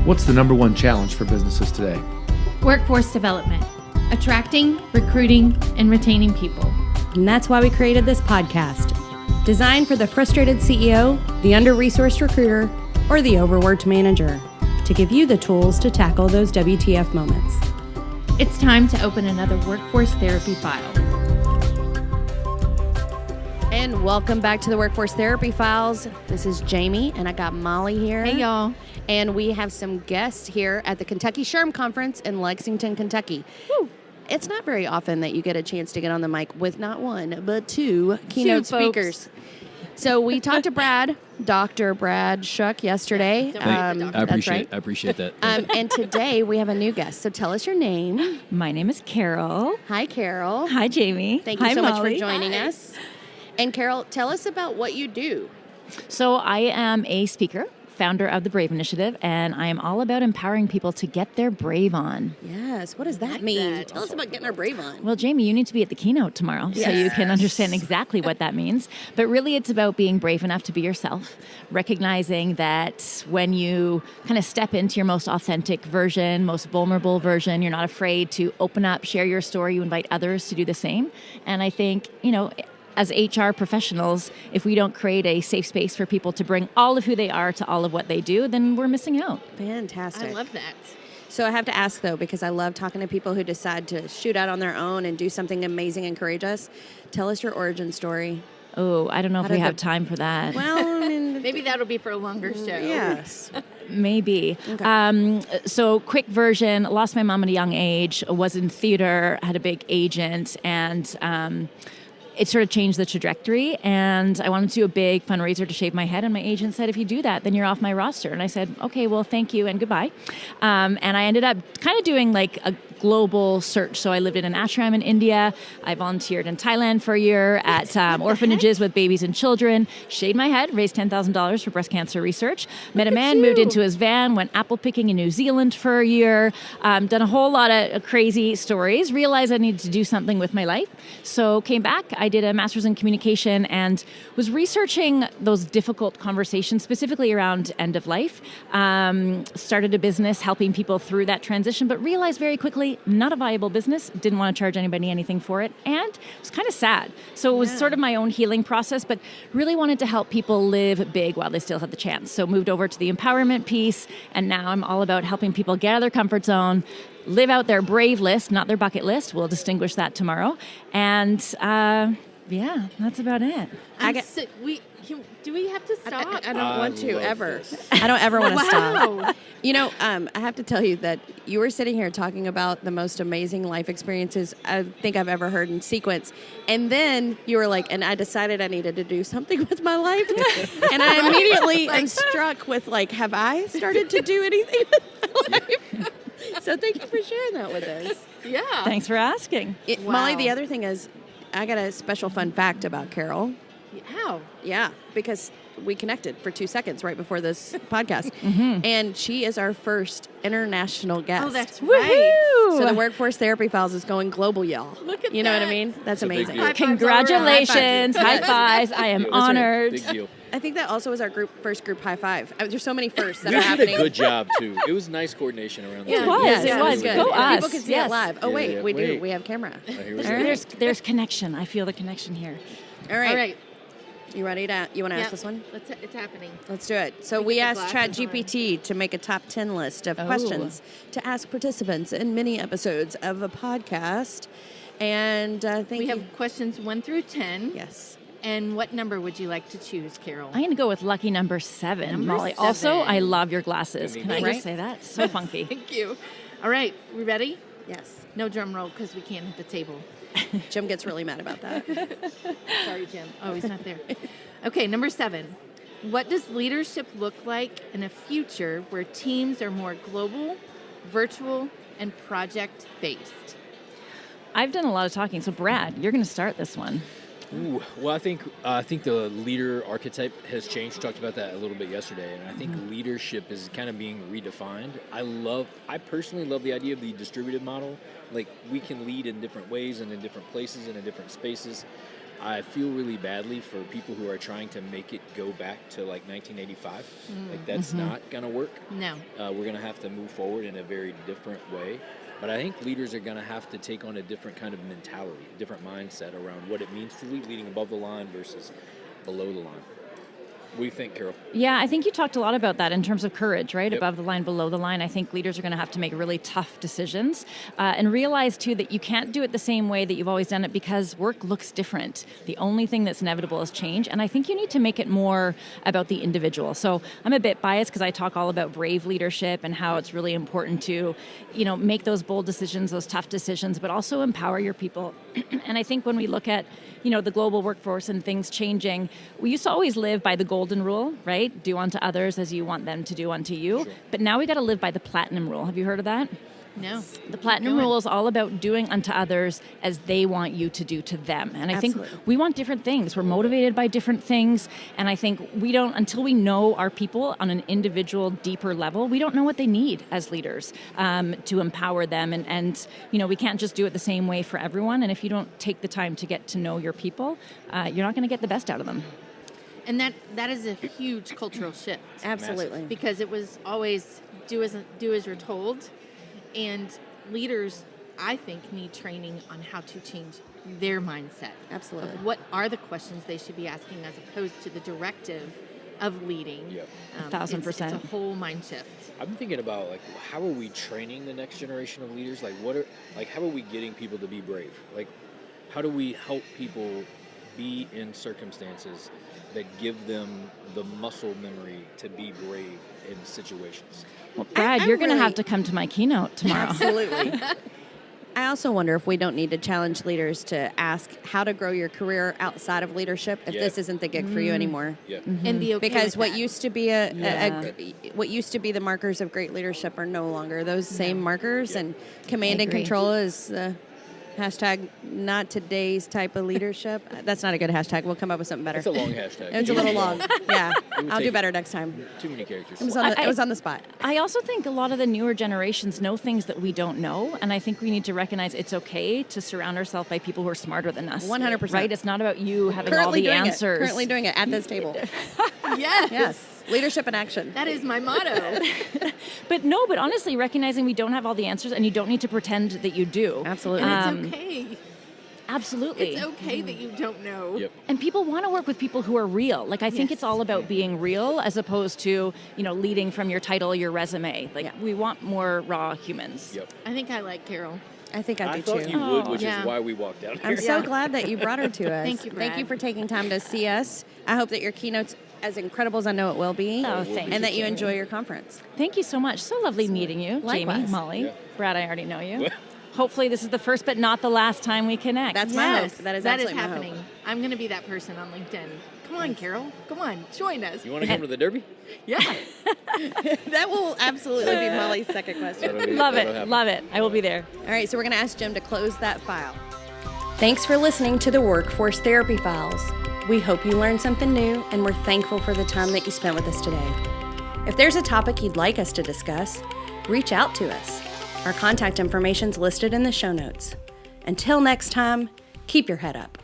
What's the number one challenge for businesses today? Workforce development, attracting, recruiting, and retaining people. And that's why we created this podcast, designed for the frustrated CEO, the under-resourced recruiter, or the overworked manager, to give you the tools to tackle those WTF moments. It's time to open another workforce therapy file. And welcome back to the Workforce Therapy Files. This is Jamie, and I got Molley here. Hey, y'all. And we have some guests here at the Kentucky SHRM Conference in Lexington, Kentucky. Woo. It's not very often that you get a chance to get on the mic with not one, but two keynote speakers. So we talked to Dr. Brāve Shuck yesterday. I That's right. appreciate that. And today we have a new guest. So tell us your name. My name is Carol. Hi, Carol. Hi, Jamie. Thank you Hi, so much Molley. for joining us. And Carol, tell us about what you do. So I am a speaker, founder of the Brāve Initiative, and I am all about empowering people to get their Brāve on. Yes. What does that mean? Tell us about getting our Brāve on. Well, Jamie, you need to be at the keynote tomorrow so you can understand exactly what that means. But really, it's about being brave enough to be yourself, recognizing that when you kind of step into your most authentic version, most vulnerable version, you're not afraid to open up, share your story, you invite others to do the same. And I think, as HR professionals, if we don't create a safe space for people to bring all of who they are to all of what they do, then we're missing out. Fantastic. I love that. So I have to ask, though, because I love talking to people who decide to shoot out on their own and do something amazing and courageous. Tell us your origin story. Oh, I don't know if we have time for that. Well, I mean, Maybe that'll be for a longer show. yes. Maybe. Okay. So quick version, lost my mom at a young age, was in theater, had a big agent, and it sort of changed the trajectory, and I wanted to do a big fundraiser to shave my head, and my agent said, if you do that, then you're off my roster. And I said, okay, well, thank you and goodbye. And I ended up kind of doing like a global search. So I lived in an ashram in India. I volunteered in Thailand for a year at orphanages with babies and children, shaved my head, raised $10,000 for breast cancer research, met a man, moved into his van, went apple picking in New Zealand for a year, done a whole lot of crazy stories, realized I needed to do something with my life. So came back, I did a master's in communication and was researching those difficult conversations, specifically around end of life. Started a business helping people through that transition, but realized very quickly, not a viable business, didn't want to charge anybody anything for it, and it was kind of sad. So it was sort of my own healing process, but really wanted to help people live big while they still had the chance. So moved over to the empowerment piece, and now I'm all about helping people get out of their comfort zone, live out their brave list, not their bucket list. We'll distinguish that tomorrow. And that's about it. Do we have to stop? I don't want to ever. I don't ever want to stop. I have to tell you that you were sitting here talking about the most amazing life experiences I think I've ever heard in sequence. And then you were like, and I decided I needed to do something with my life. And I immediately am struck with have I started to do anything with my life? So thank you for sharing that with us. Yeah. Thanks for asking. Wow. Molley, the other thing is, I got a special fun fact about Carol. How? Yeah, because we connected for 2 seconds right before this podcast. Mm-hmm. And she is our first international guest. Oh, that's right. So the Workforce Therapy Files is going global, y'all. Look at You know what I that. mean? That's amazing. deal. High fives all around. Congratulations. High High fives. I am right. honored. Big deal. I think that also was our first group high five. There's so many firsts that You are did happening. a good job, too. It was nice coordination around the It table. was, Yes, it it was. was good. Go And us. people can see Yes. it live. Oh, Yeah, wait, yeah, we do. wait. We have camera. Here we go. There's connection. I feel the connection here. All right. All right. You ready you want to Yep. ask this one? It's happening. Let's do it. So We we get the asked glasses ChatGPT to make a top 10 list of Oh. questions to ask participants in many episodes of a podcast. And I think We have questions 1 through 10. yes. And what number would you like to choose, Carol? I'm going to go with lucky number 7, Number Molly. 7. Also, I love your glasses. Can I Right? just say that? So funky. Thank you. All right. We ready? Yes. No drum roll because we can't hit the table. Jim gets really mad about that. Sorry, Jim. Oh, he's not there. Okay, number 7. What does leadership look like in a future where teams are more global, virtual, and project-based? I've done a lot of talking. So, Brad, you're going to start this one. Ooh, well, I think the leader archetype has changed. We talked about that a little bit yesterday, and I think leadership is kind of being redefined. I personally love the idea of the distributed model. Like, we can lead in different ways and in different places and in different spaces. I feel really badly for people who are trying to make it go back to like 1985. Like that's not going to work. No. We're going to have to move forward in a very different way. But I think leaders are going to have to take on a different kind of mentality, a different mindset around what it means to lead, leading above the line versus below the line. What do you think, Carol? Yeah, I think you talked a lot about that in terms of courage, right? Yep. Above the line, below the line. I think leaders are going to have to make really tough decisions and realize, too, that you can't do it the same way that you've always done it because work looks different. The only thing that's inevitable is change. And I think you need to make it more about the individual. So I'm a bit biased because I talk all about brave leadership and how it's really important to, make those bold decisions, those tough decisions, but also empower your people. And I think when we look at, the global workforce and things changing, we used to always live by the golden rule, right? Do unto others as you want them to do unto you. Sure. But now we got to live by the platinum rule. Have you heard of that? No. The platinum rule is all about doing unto others as they want you to do to them. And I think we want different things. We're motivated by different things. And I think we don't, until we know our people on an individual, deeper level, we don't know what they need as leaders to empower them. And we can't just do it the same way for everyone. And if you don't take the time to get to know your people, you're not going to get the best out of them. And that is a huge cultural shift. Absolutely. Because it was always do as you're told. And leaders, I think, need training on how to change their mindset. Absolutely. Of what are the questions they should be asking as opposed to the directive of leading. Yep. 1,000%. It's a whole mind shift. I've been thinking about how are we training the next generation of leaders? How are we getting people to be brave? How do we help people be in circumstances that give them the muscle memory to be brave in situations? Well, Brad, you're going to have to come to my keynote tomorrow. Absolutely. I also wonder if we don't need to challenge leaders to ask how to grow your career outside of leadership if this isn't the gig for you anymore. Yeah. And be okay Because with what that. used to be what used to be the markers of great leadership are no longer those same markers, and command and agree. control is hashtag not today's type of leadership. That's not a good hashtag. We'll come up with something better. It's a long hashtag. It's a little long. Yeah, would I'll do take- better next time. Too many characters. It was on the spot. I also think a lot of the newer generations know things that we don't know, and I think we need to recognize it's okay to surround ourselves by people who are smarter than us. 100%. Right? It's not about you having all the answers. Currently doing it at this table. Yes. Yes. Leadership in action. That is my motto. But honestly, recognizing we don't have all the answers, and you don't need to pretend that you do. Absolutely. And it's okay. Absolutely. It's okay that you don't know. Yep. And people want to work with people who are real. I think it's all about being real as opposed to, leading from your title, your resume. We want more raw humans. Yep. I think I like Carol. I think I do thought too. you would, which Yeah. is why we walked down here. I'm so glad that you brought her to us. Thank you, Brad. Thank you for taking time to see us. I hope that your keynote's as incredible as I know it will be. Oh, thank And that you you. enjoy your conference. Thank you so much. So lovely meeting you, Jamie, Likewise. Molley. Yeah. Brad, I already know you. Hopefully this is the first but not the last time we connect. That's my hope. Yes, That is that is absolutely my hope. happening. I'm going to be that person on LinkedIn. Come on, Carol. Come on, join us. You want to come to the Derby? Yeah. That will absolutely be Molly's second question. Love That'll it. happen. Love it. I will be there. All right, so we're going to ask Jim to close that file. Thanks for listening to the Workforce Therapy Files. We hope you learned something new, and we're thankful for the time that you spent with us today. If there's a topic you'd like us to discuss, reach out to us. Our contact information's listed in the show notes. Until next time, keep your head up.